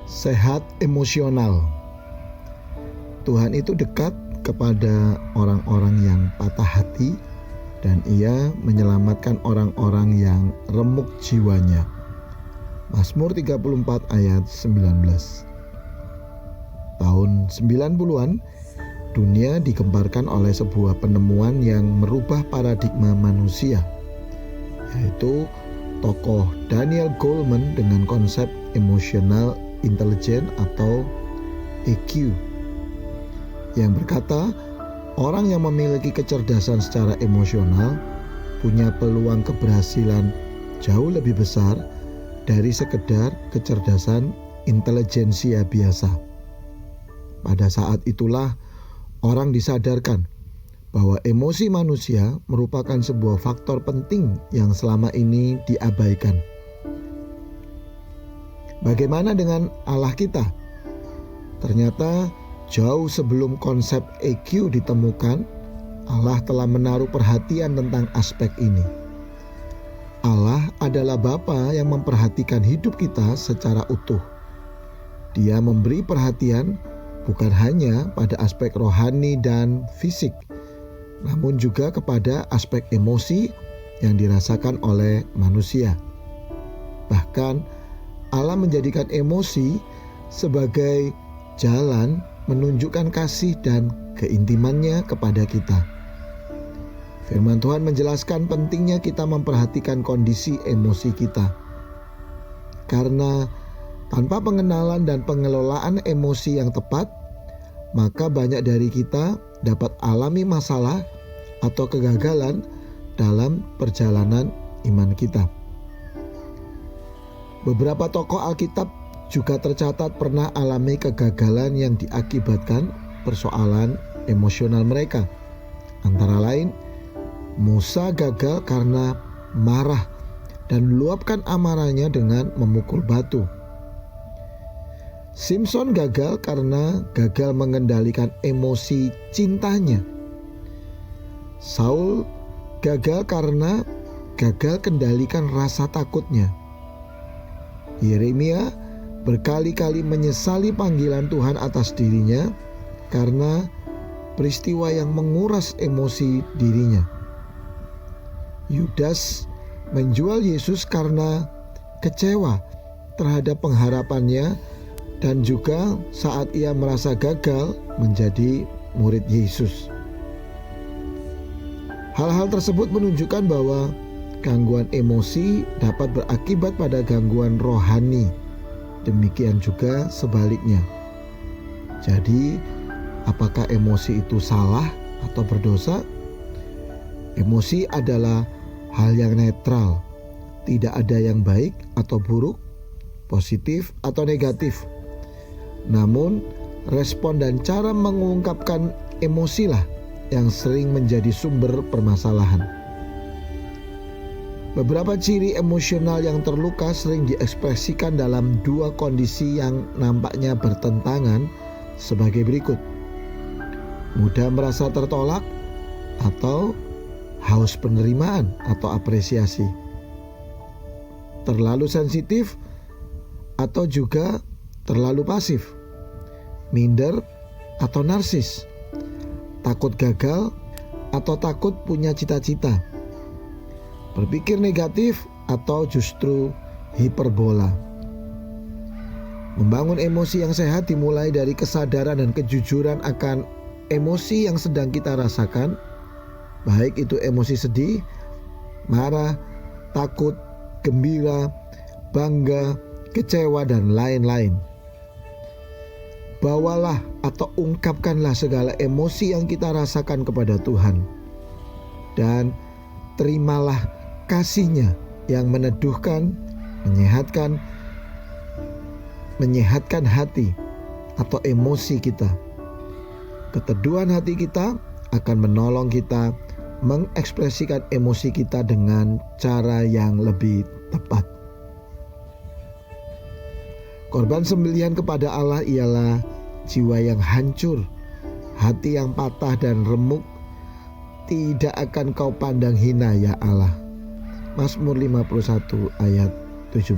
Sehat emosional. Tuhan itu dekat kepada orang-orang yang patah hati dan Ia menyelamatkan orang-orang yang remuk jiwanya. Mazmur 34 ayat 19. Tahun 90-an, dunia digemparkan oleh sebuah penemuan yang merubah paradigma manusia, yaitu tokoh Daniel Goleman dengan konsep emotional intelligence atau EQ, yang berkata orang yang memiliki kecerdasan secara emosional punya peluang keberhasilan jauh lebih besar dari sekedar kecerdasan intelijensia biasa. Pada saat itulah orang disadarkan bahwa emosi manusia merupakan sebuah faktor penting yang selama ini diabaikan. Bagaimana dengan Allah kita? Ternyata jauh sebelum konsep EQ ditemukan, Allah telah menaruh perhatian tentang aspek ini. Allah adalah Bapa yang memperhatikan hidup kita secara utuh. Dia memberi perhatian bukan hanya pada aspek rohani dan fisik, namun juga kepada aspek emosi yang dirasakan oleh manusia. Bahkan Allah menjadikan emosi sebagai jalan menunjukkan kasih dan keintimannya kepada kita. Firman Tuhan menjelaskan pentingnya kita memperhatikan kondisi emosi kita. Karena tanpa pengenalan dan pengelolaan emosi yang tepat, maka banyak dari kita dapat alami masalah atau kegagalan dalam perjalanan iman kita. Beberapa tokoh Alkitab juga tercatat pernah alami kegagalan yang diakibatkan persoalan emosional mereka. Antara lain, Musa gagal karena marah dan meluapkan amarahnya dengan memukul batu. Simpson gagal karena gagal mengendalikan emosi cintanya. Saul gagal karena gagal kendalikan rasa takutnya. Yeremia berkali-kali menyesali panggilan Tuhan atas dirinya karena peristiwa yang menguras emosi dirinya. Yudas menjual Yesus karena kecewa terhadap pengharapannya dan juga saat ia merasa gagal menjadi murid Yesus. Hal-hal tersebut menunjukkan bahwa gangguan emosi dapat berakibat pada gangguan rohani. Demikian juga sebaliknya. Jadi, apakah emosi itu salah atau berdosa? Emosi adalah hal yang netral. Tidak ada yang baik atau buruk, positif atau negatif. Namun, respon dan cara mengungkapkan emosilah yang sering menjadi sumber permasalahan. Beberapa ciri emosional yang terluka sering diekspresikan dalam dua kondisi yang nampaknya bertentangan sebagai berikut. Mudah merasa tertolak atau haus penerimaan atau apresiasi. Terlalu sensitif atau juga terlalu pasif. Minder atau narsis. Takut gagal atau takut punya cita-cita. Berpikir negatif atau justru hiperbola. Membangun emosi yang sehat dimulai dari kesadaran dan kejujuran akan emosi yang sedang kita rasakan, baik itu emosi sedih, marah, takut, gembira, bangga, kecewa, dan lain-lain. Bawalah atau ungkapkanlah segala emosi yang kita rasakan kepada Tuhan. Dan terimalah kasih-Nya yang meneduhkan, menyehatkan hati atau emosi kita. Keteduhan hati kita akan menolong kita mengekspresikan emosi kita dengan cara yang lebih tepat. Korban sembelihan kepada Allah ialah jiwa yang hancur, hati yang patah dan remuk. Tidak akan kau pandang hina ya Allah. Mazmur 51 ayat 17.